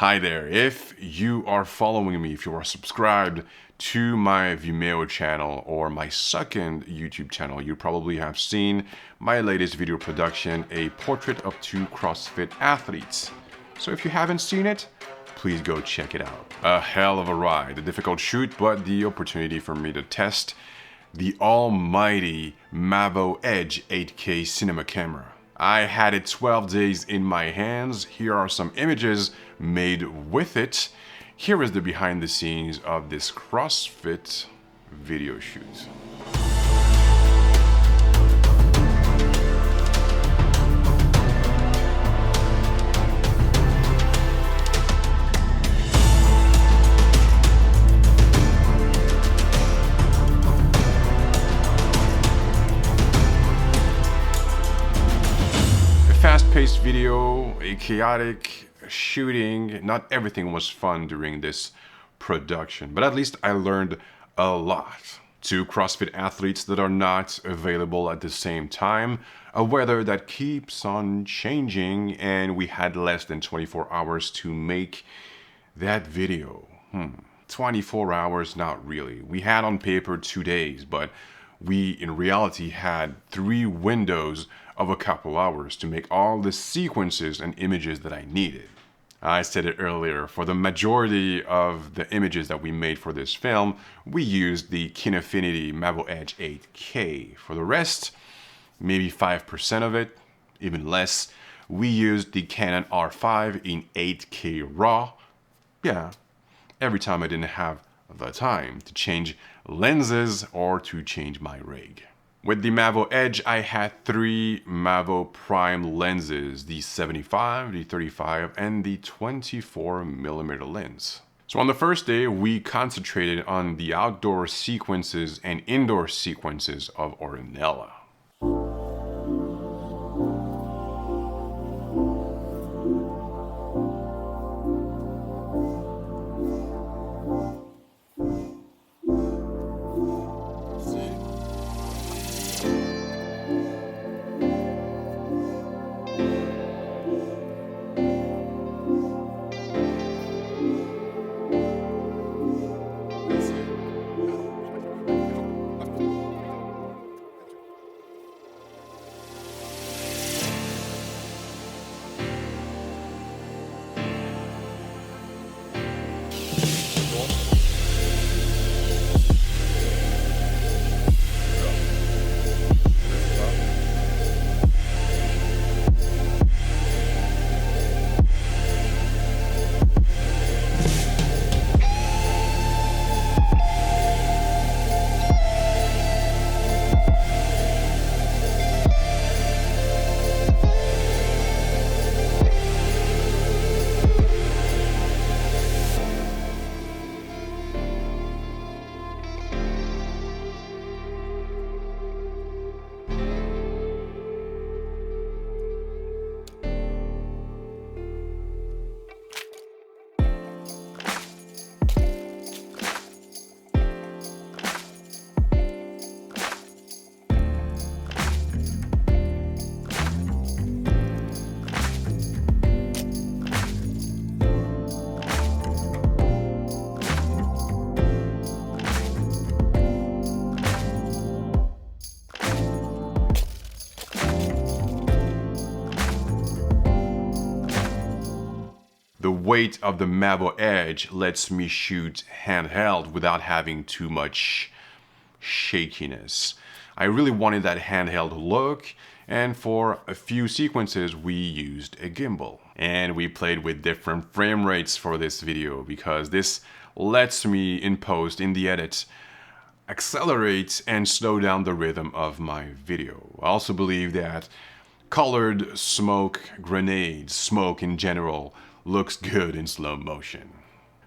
Hi there, if you are following me, if you are subscribed to my Vimeo channel or my second YouTube channel, you probably have seen my latest video production, a portrait of 2 CrossFit athletes. So if you haven't seen it, please go check it out. A hell of a ride, a difficult shoot, but the opportunity for me to test the almighty MAVO Edge 8K cinema camera. I had it 12 days in my hands. Here are some images made with it. Here is the behind the scenes of this CrossFit video shoot. Fast-paced video, a chaotic shooting. Not everything was fun during this production, but at least I learned a lot. 2 CrossFit athletes that are not available at the same time, a weather that keeps on changing, and we had less than 24 hours to make that video. 24 hours, not really. We had on paper 2 days, but we in reality had 3 windows of a couple hours to make all the sequences and images that I needed. I said it earlier, for the majority of the images that we made for this film, we used the KINEFINITY MAVO Edge 8K. For the rest, maybe 5% of it, even less, we used the Canon R5 in 8K RAW. Yeah, every time I didn't have the time to change lenses or to change my rig. With the MAVO Edge, I had 3 MAVO Prime lenses, the 75, the 35, and the 24mm lens. So on the first day, we concentrated on the outdoor sequences and indoor sequences of Ornella. The weight of the MAVO Edge lets me shoot handheld without having too much shakiness. I really wanted that handheld look, and for a few sequences we used a gimbal. And we played with different frame rates for this video because this lets me, in post, in the edit, accelerate and slow down the rhythm of my video. I also believe that colored smoke grenades, smoke in general, looks good in slow motion.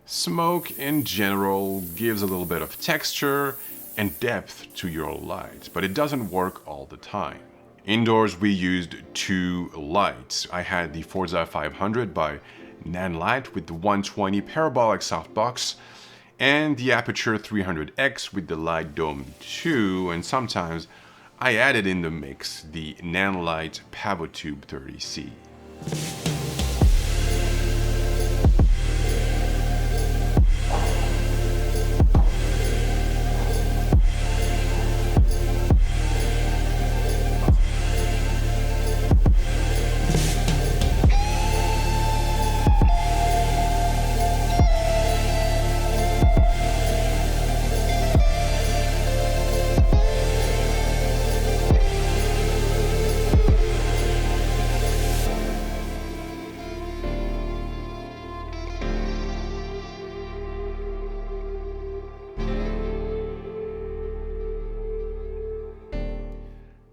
Smoke in general gives a little bit of texture and depth to your light, but it doesn't work all the time. Indoors we used 2 lights. I had the Veshza 500 by Nanlite with the 120 parabolic softbox and the Aperture 300X with the Light Dome 2, and sometimes I added in the mix the Nanlite PavoTube 30C.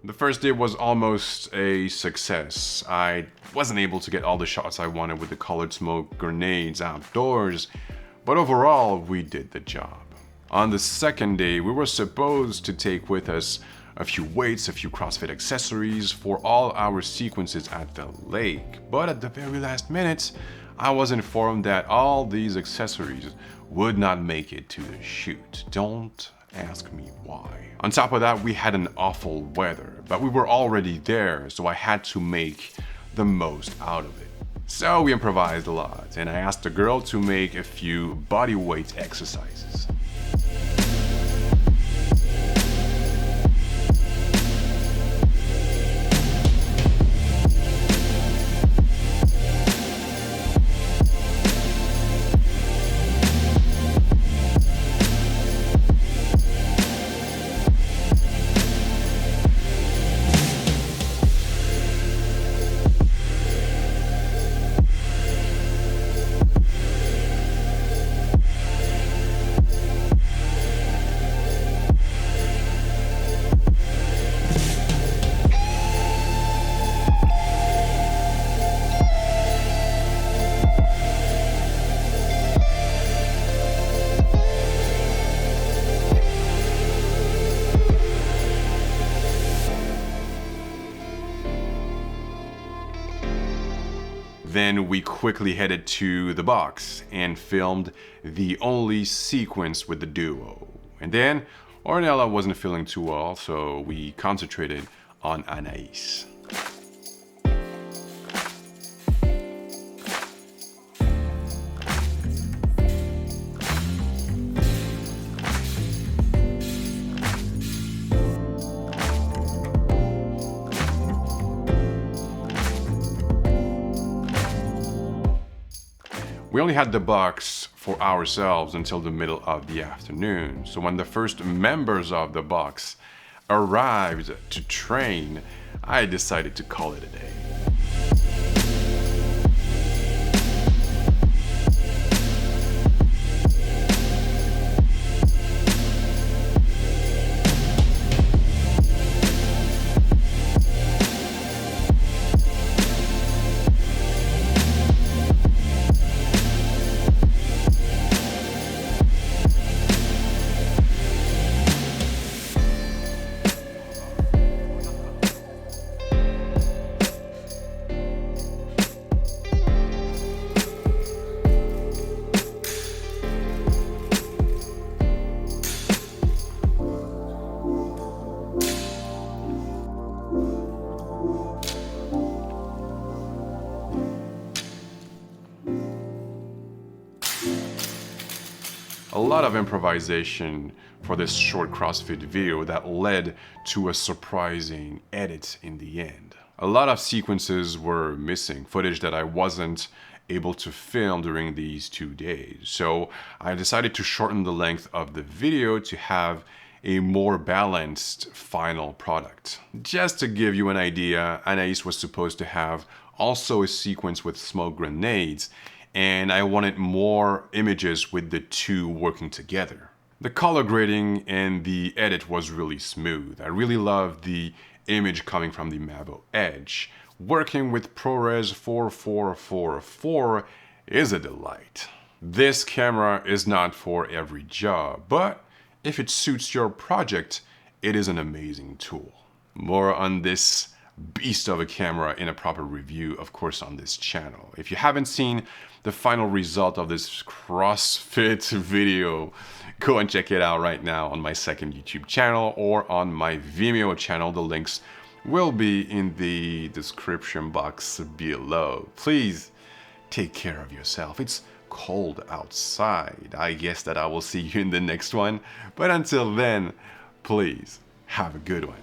The first day was almost a success. I wasn't able to get all the shots I wanted with the colored smoke grenades outdoors, but overall we did the job. On the second day, we were supposed to take with us a few weights, a few CrossFit accessories for all our sequences at the lake, but at the very last minute, I was informed that all these accessories would not make it to the shoot. Don't ask me why. On top of that, we had an awful weather, but we were already there, so I had to make the most out of it. So we improvised a lot, and I asked the girl to make a few body weight exercises. Then we quickly headed to the box and filmed the only sequence with the duo. And then Ornella wasn't feeling too well, so we concentrated on Anais. We only had the box for ourselves until the middle of the afternoon, so when the first members of the box arrived to train, I decided to call it a day. A lot of improvisation for this short CrossFit video that led to a surprising edit in the end. A lot of sequences were missing, footage that I wasn't able to film during these 2 days. So I decided to shorten the length of the video to have a more balanced final product. Just to give you an idea, Anais was supposed to have also a sequence with smoke grenades, and I wanted more images with the two working together. The color grading and the edit was really smooth. I really loved the image coming from the MAVO Edge. Working with ProRes 4444 is a delight. This camera is not for every job, but if it suits your project, it is an amazing tool. More on this beast of a camera in a proper review, of course, on this channel. If you haven't seen the final result of this CrossFit video, go and check it out right now on my second YouTube channel or on my Vimeo channel. The links will be in the description box below. Please take care of yourself. It's cold outside. I guess that I will see you in the next one, but until then, please have a good one.